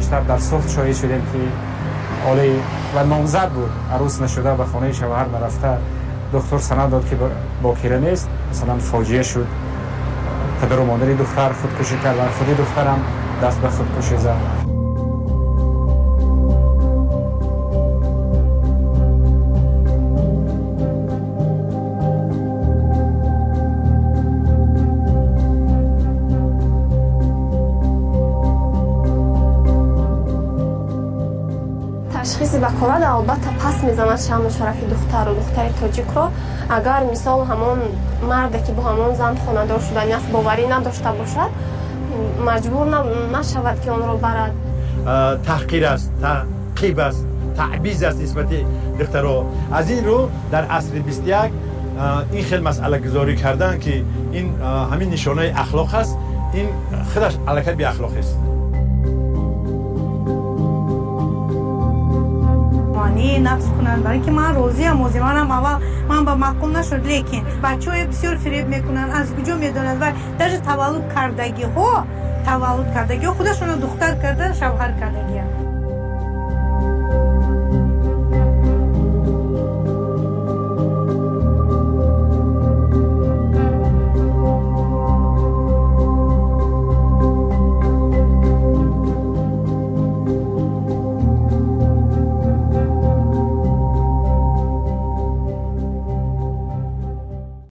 پیشتر در صلح شاهد شدیم که عالی و نامزد بود، عروس نشده به خانه شوهر نرفته، دکتر سند داد که باکره نیست، مثلا فاجعه شد، پدر و مادر دختر خودکشی کرد و خود دخترم دست به خودکشی زد. تشخیص بکولاد البته پس میزند شمع شرفی دختر و دختر تاجیک رو. اگر مثال همون مرد که با همون زن خانه‌دار شدنی است باوری نداشته باشد مجبور نشود که آن را برد. تحقیر است، تعقیب است، تعبیز است نسبت دخترها. از این رو در عصر 21 این خیلی مسئله گذاری کردن که این همین نشانه اخلاق است، این خودش علاقه به اخلاق است. نفس کنند برای که من راضی ام. منم اول من با معقول نشد، لیکن بچه‌ها بسیار فریب میکنن. از کجا میدونن؟ و در تولد کردگی ها خودشون دختر کرده، شوهر کردگی.